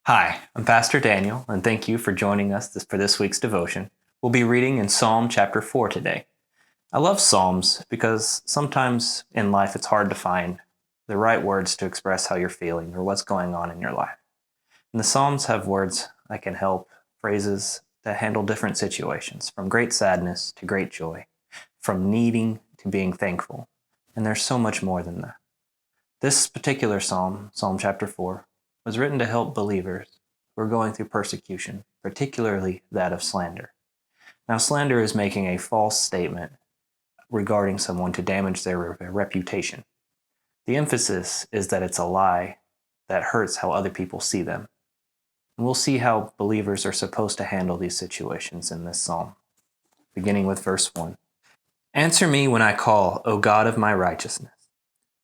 Hi, I'm Pastor Daniel, and thank you for joining us for this week's devotion. We'll be reading in Psalm chapter 4 today. I love Psalms because sometimes in life it's hard to find the right words to express how you're feeling or what's going on in your life. And the Psalms have words that can help, phrases that handle different situations, from great sadness to great joy, from needing to being thankful. And there's so much more than that. This particular psalm, Psalm chapter 4, was written to help believers who are going through persecution, particularly that of slander. Now, slander is making a false statement regarding someone to damage their reputation. The emphasis is that it's a lie that hurts how other people see them. And we'll see how believers are supposed to handle these situations in this psalm, beginning with verse 1. Answer me when I call, O God of my righteousness.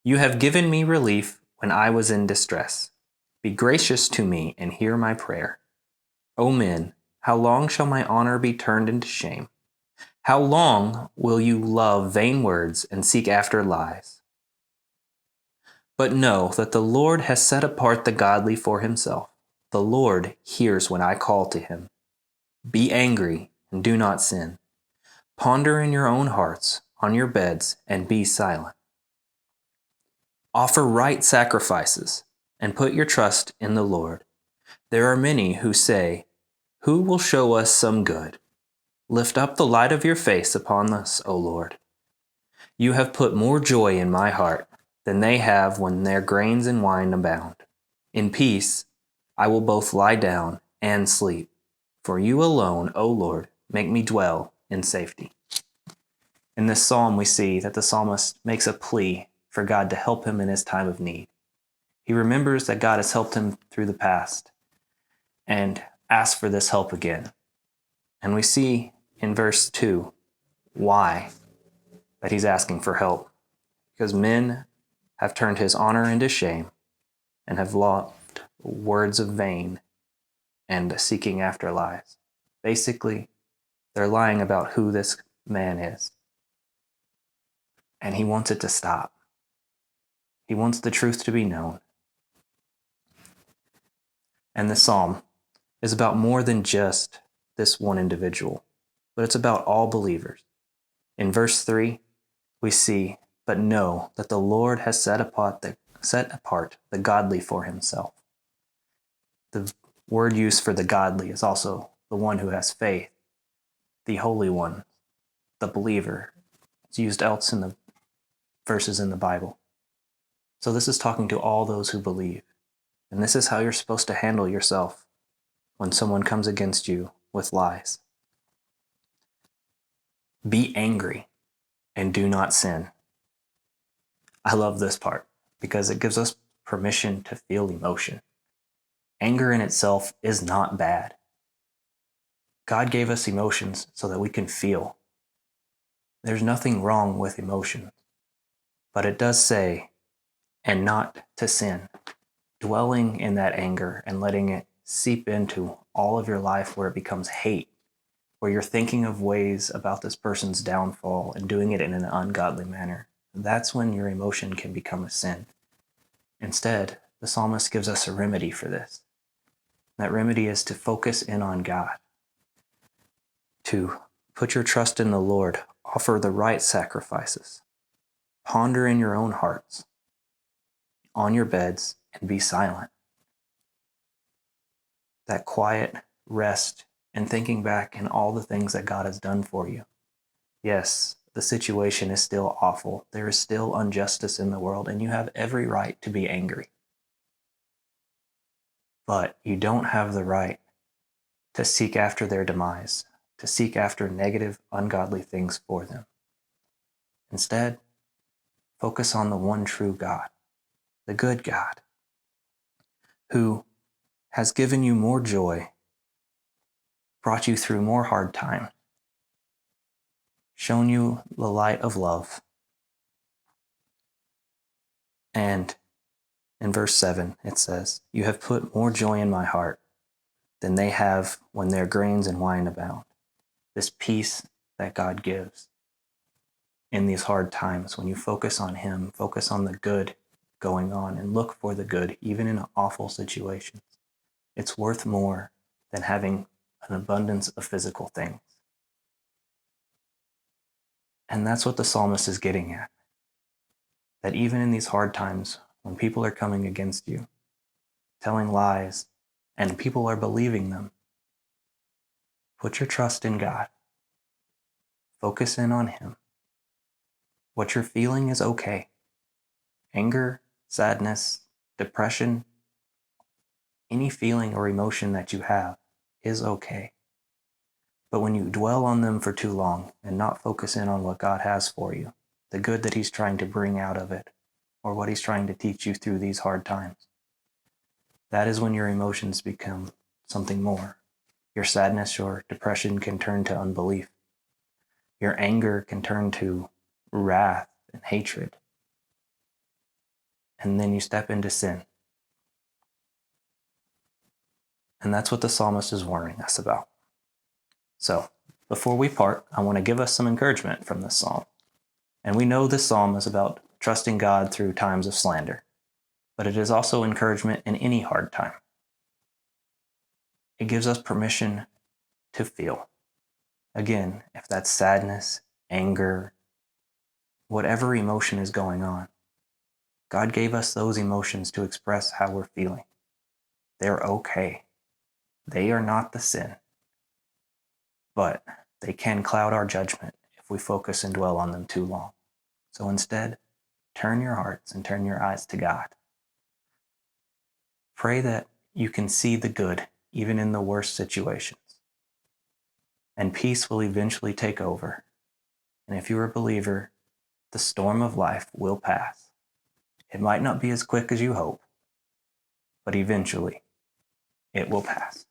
You have given me relief when I was in distress. Be gracious to me and hear my prayer. O men, how long shall my honor be turned into shame? How long will you love vain words and seek after lies? But know that the Lord has set apart the godly for himself. The Lord hears when I call to him. Be angry and do not sin. Ponder in your own hearts, on your beds, and be silent. Offer right sacrifices and put your trust in the Lord. There are many who say, who will show us some good? Lift up the light of your face upon us, O Lord. You have put more joy in my heart than they have when their grains and wine abound. In peace I will both lie down and sleep, for you alone, O Lord, make me dwell in safety. In this psalm, we see that the psalmist makes a plea for God to help him in his time of need. He remembers that God has helped him through the past and asks for this help again. And we see in verse 2 why that he's asking for help. Because men have turned his honor into shame and have loved words of vain and seeking after lies. Basically, they're lying about who this man is. And he wants it to stop. He wants the truth to be known. And this psalm is about more than just this one individual, but it's about all believers. In verse 3, we see, but know that the Lord has set apart the godly for himself. The word used for the godly is also the one who has faith, the Holy One, the believer. It's used else in the verses in the Bible. So this is talking to all those who believe. And this is how you're supposed to handle yourself when someone comes against you with lies. Be angry and do not sin. I love this part because it gives us permission to feel emotion. Anger in itself is not bad. God gave us emotions so that we can feel. There's nothing wrong with emotions, but it does say, and not to sin. Dwelling in that anger and letting it seep into all of your life where it becomes hate, where you're thinking of ways about this person's downfall and doing it in an ungodly manner. That's when your emotion can become a sin. Instead, the psalmist gives us a remedy for this. That remedy is to focus in on God, to put your trust in the Lord, offer the right sacrifices, ponder in your own hearts, on your beds, and be silent. That quiet rest and thinking back in all the things that God has done for you. Yes, the situation is still awful. There is still injustice in the world, and you have every right to be angry. But you don't have the right to seek after their demise, to seek after negative, ungodly things for them. Instead, focus on the one true God, the good God, who has given you more joy, brought you through more hard times, shown you the light of love. And in verse 7, it says, you have put more joy in my heart than they have when their grains and wine abound. This peace that God gives in these hard times, when you focus on him, focus on the good going on, and look for the good, even in awful situations. It's worth more than having an abundance of physical things. And that's what the psalmist is getting at. That even in these hard times, when people are coming against you, telling lies, and people are believing them, put your trust in God. Focus in on Him. What you're feeling is okay. Anger, sadness, depression, any feeling or emotion that you have is okay. But when you dwell on them for too long and not focus in on what God has for you, the good that He's trying to bring out of it, or what He's trying to teach you through these hard times, that is when your emotions become something more. Your sadness or depression can turn to unbelief. Your anger can turn to wrath and hatred. And then you step into sin. And that's what the psalmist is warning us about. So, before we part, I want to give us some encouragement from this psalm. And we know this psalm is about trusting God through times of slander, but it is also encouragement in any hard time. It gives us permission to feel. Again, if that's sadness, anger, whatever emotion is going on, God gave us those emotions to express how we're feeling. They're okay. They are not the sin, but they can cloud our judgment if we focus and dwell on them too long. So instead, turn your hearts and turn your eyes to God. Pray that you can see the good even in the worst situations. And peace will eventually take over. And if you're a believer, the storm of life will pass. It might not be as quick as you hope, but eventually it will pass.